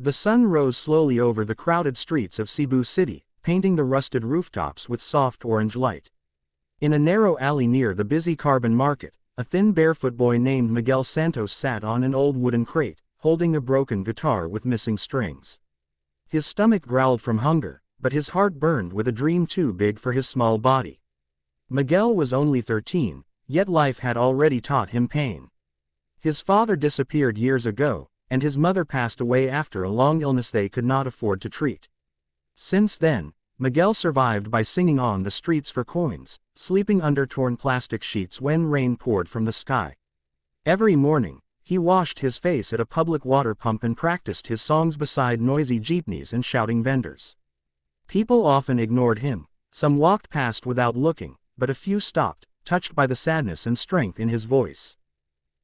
The sun rose slowly over the crowded streets of Cebu City, painting the rusted rooftops with soft orange light. In a narrow alley near the busy Carbon Market, a thin barefoot boy named Miguel Santos sat on an old wooden crate, holding a broken guitar with missing strings. His stomach growled from hunger, but his heart burned with a dream too big for his small body. Miguel was only 13, yet life had already taught him pain. His father disappeared years ago, and his mother passed away after a long illness they could not afford to treat. Since then, Miguel survived by singing on the streets for coins, sleeping under torn plastic sheets when rain poured from the sky. Every morning, he washed his face at a public water pump and practiced his songs beside noisy jeepneys and shouting vendors. People often ignored him, some walked past without looking, but a few stopped, touched by the sadness and strength in his voice.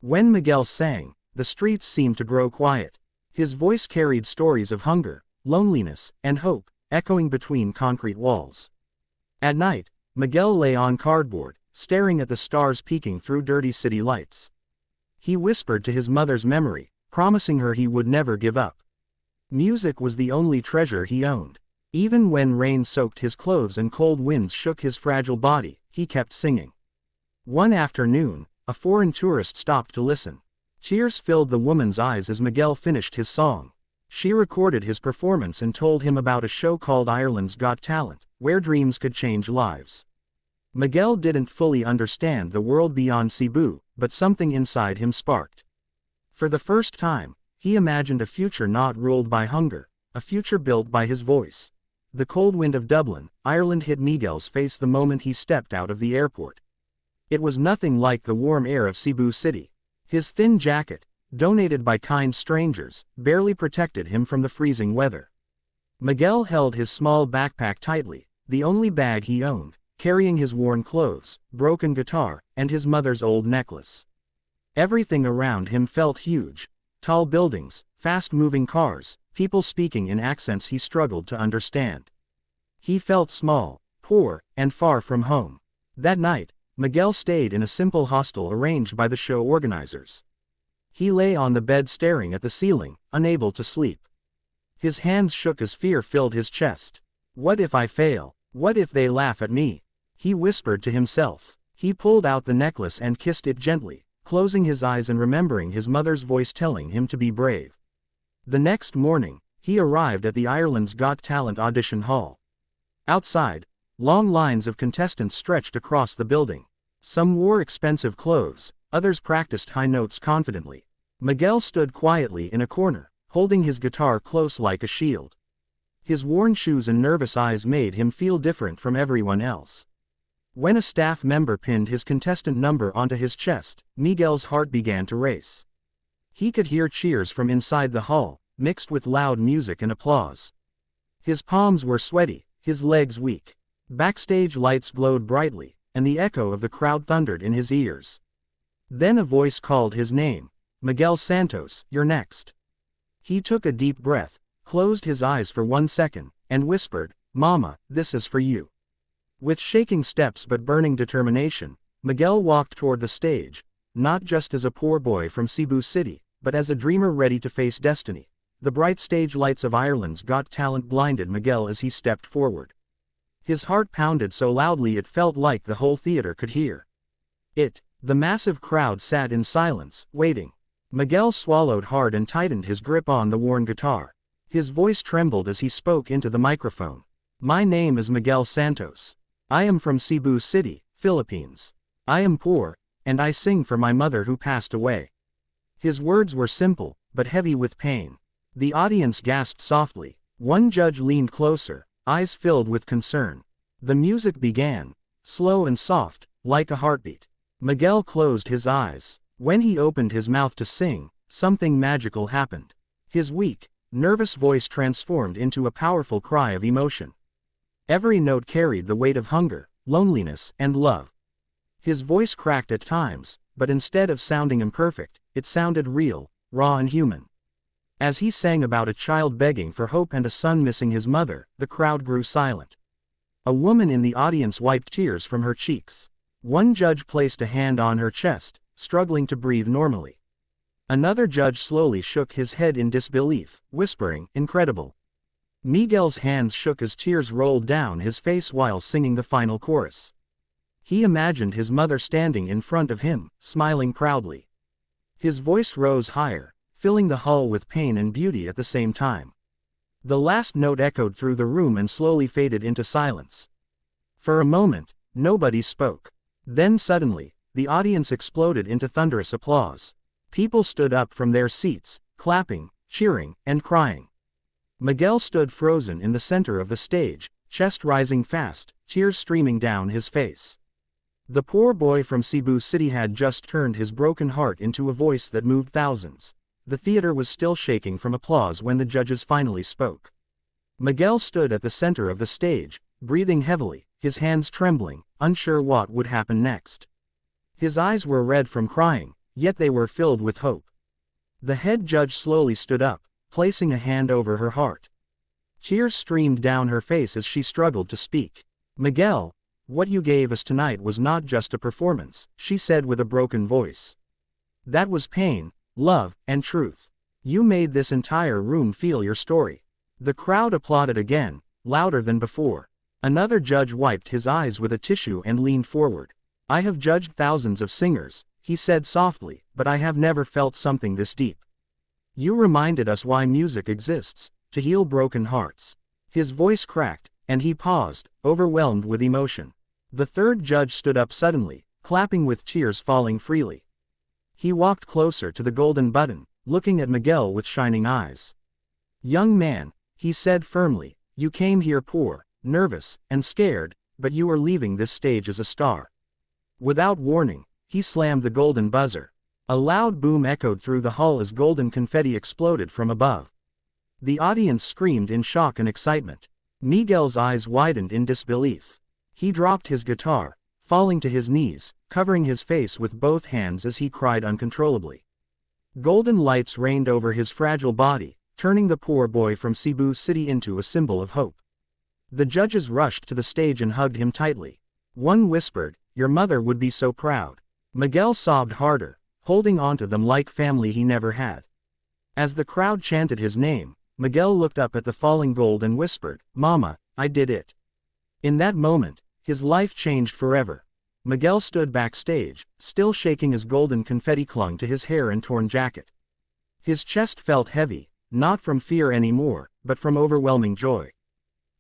When Miguel sang, the streets seemed to grow quiet. His voice carried stories of hunger, loneliness, and hope, echoing between concrete walls. At night, Miguel lay on cardboard, staring at the stars peeking through dirty city lights. He whispered to his mother's memory, promising her he would never give up. Music was the only treasure he owned. Even when rain soaked his clothes and cold winds shook his fragile body, he kept singing. One afternoon, a foreign tourist stopped to listen. Tears filled the woman's eyes as Miguel finished his song. She recorded his performance and told him about a show called Ireland's Got Talent, where dreams could change lives. Miguel didn't fully understand the world beyond Cebu, but something inside him sparked. For the first time, he imagined a future not ruled by hunger, a future built by his voice. The cold wind of Dublin, Ireland hit Miguel's face the moment he stepped out of the airport. It was nothing like the warm air of Cebu City. His thin jacket, donated by kind strangers, barely protected him from the freezing weather. Miguel held his small backpack tightly, the only bag he owned, carrying his worn clothes, broken guitar, and his mother's old necklace. Everything around him felt huge: tall buildings, fast-moving cars, people speaking in accents he struggled to understand. He felt small, poor, and far from home. That night, Miguel stayed in a simple hostel arranged by the show organizers. He lay on the bed staring at the ceiling, unable to sleep. His hands shook as fear filled his chest. What if I fail? What if they laugh at me? He whispered to himself. He pulled out the necklace and kissed it gently, closing his eyes and remembering his mother's voice telling him to be brave. The next morning, he arrived at the Ireland's Got Talent audition hall. Outside, long lines of contestants stretched across the building. Some wore expensive clothes, others practiced high notes confidently. Miguel stood quietly in a corner, holding his guitar close like a shield. His worn shoes and nervous eyes made him feel different from everyone else. When a staff member pinned his contestant number onto his chest, Miguel's heart began to race. He could hear cheers from inside the hall, mixed with loud music and applause. His palms were sweaty, his legs weak. Backstage lights glowed brightly, and the echo of the crowd thundered in his ears. Then a voice called his name. Miguel Santos, you're next. He took a deep breath, closed his eyes for 1 second, and whispered, Mama, this is for you. With shaking steps but burning determination, Miguel walked toward the stage, not just as a poor boy from Cebu City, but as a dreamer ready to face destiny. The bright stage lights of Ireland's Got Talent blinded Miguel as he stepped forward. His heart pounded so loudly it felt like the whole theater could hear it. The massive crowd sat in silence, waiting. Miguel swallowed hard and tightened his grip on the worn guitar. His voice trembled as he spoke into the microphone. My name is Miguel Santos. I am from Cebu City, Philippines. I am poor, and I sing for my mother who passed away. His words were simple, but heavy with pain. The audience gasped softly. One judge leaned closer, eyes filled with concern. The music began, slow and soft, like a heartbeat. Miguel closed his eyes. When he opened his mouth to sing, something magical happened. His weak, nervous voice transformed into a powerful cry of emotion. Every note carried the weight of hunger, loneliness, and love. His voice cracked at times, but instead of sounding imperfect, it sounded real, raw and human. As he sang about a child begging for hope and a son missing his mother, the crowd grew silent. A woman in the audience wiped tears from her cheeks. One judge placed a hand on her chest, struggling to breathe normally. Another judge slowly shook his head in disbelief, whispering, "Incredible." Miguel's hands shook as tears rolled down his face while singing the final chorus. He imagined his mother standing in front of him, smiling proudly. His voice rose higher, filling the hall with pain and beauty at the same time. The last note echoed through the room and slowly faded into silence. For a moment, nobody spoke. Then suddenly, the audience exploded into thunderous applause. People stood up from their seats, clapping, cheering, and crying. Miguel stood frozen in the center of the stage, chest rising fast, tears streaming down his face. The poor boy from Cebu City had just turned his broken heart into a voice that moved thousands. The theater was still shaking from applause when the judges finally spoke. Miguel stood at the center of the stage, breathing heavily, his hands trembling, unsure what would happen next. His eyes were red from crying, yet they were filled with hope. The head judge slowly stood up, placing a hand over her heart. Tears streamed down her face as she struggled to speak. "Miguel, what you gave us tonight was not just a performance," she said with a broken voice. "That was pain, love, and truth. You made this entire room feel your story." The crowd applauded again, louder than before. Another judge wiped his eyes with a tissue and leaned forward. "I have judged thousands of singers," he said softly, "but I have never felt something this deep. You reminded us why music exists, to heal broken hearts." His voice cracked, and he paused, overwhelmed with emotion. The third judge stood up suddenly, clapping with tears falling freely. He walked closer to the golden button, looking at Miguel with shining eyes. "Young man," he said firmly, "you came here poor, nervous, and scared, but you are leaving this stage as a star." Without warning, he slammed the golden buzzer. A loud boom echoed through the hall as golden confetti exploded from above. The audience screamed in shock and excitement. Miguel's eyes widened in disbelief. He dropped his guitar, falling to his knees, covering his face with both hands as he cried uncontrollably. Golden lights rained over his fragile body, turning the poor boy from Cebu City into a symbol of hope. The judges rushed to the stage and hugged him tightly. One whispered, "Your mother would be so proud." Miguel sobbed harder, holding onto them like family he never had. As the crowd chanted his name, Miguel looked up at the falling gold and whispered, "Mama, I did it." In that moment, his life changed forever. Miguel stood backstage, still shaking as golden confetti clung to his hair and torn jacket. His chest felt heavy, not from fear anymore, but from overwhelming joy.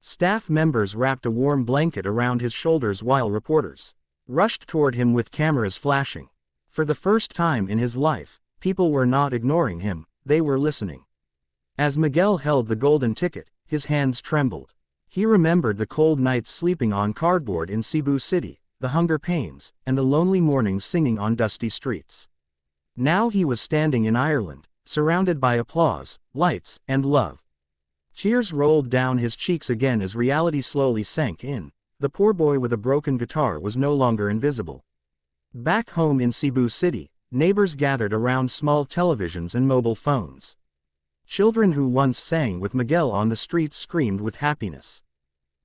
Staff members wrapped a warm blanket around his shoulders while reporters rushed toward him with cameras flashing. For the first time in his life, people were not ignoring him, they were listening. As Miguel held the golden ticket, his hands trembled. He remembered the cold nights sleeping on cardboard in Cebu City, the hunger pains, and the lonely mornings singing on dusty streets. Now he was standing in Ireland, surrounded by applause, lights, and love. Tears rolled down his cheeks again as reality slowly sank in. The poor boy with a broken guitar was no longer invisible. Back home in Cebu City, neighbors gathered around small televisions and mobile phones. Children who once sang with Miguel on the streets screamed with happiness.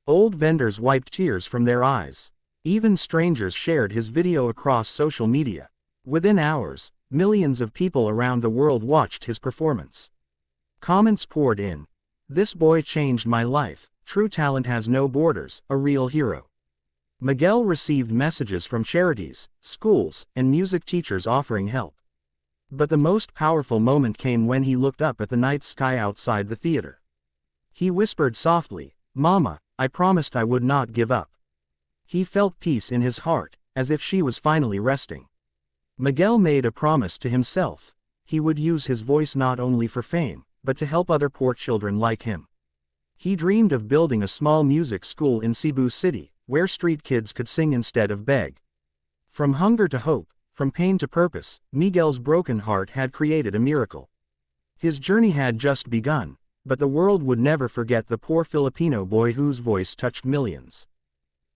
Old vendors wiped tears from their eyes. Even strangers shared his video across social media. Within hours, millions of people around the world watched his performance. Comments poured in. "This boy changed my life, true talent has no borders, a real hero." Miguel received messages from charities, schools, and music teachers offering help. But the most powerful moment came when he looked up at the night sky outside the theater. He whispered softly, "Mama, I promised I would not give up." He felt peace in his heart, as if she was finally resting. Miguel made a promise to himself. He would use his voice not only for fame, but to help other poor children like him. He dreamed of building a small music school in Cebu City, where street kids could sing instead of beg. From hunger to hope, from pain to purpose, Miguel's broken heart had created a miracle. His journey had just begun, but the world would never forget the poor Filipino boy whose voice touched millions.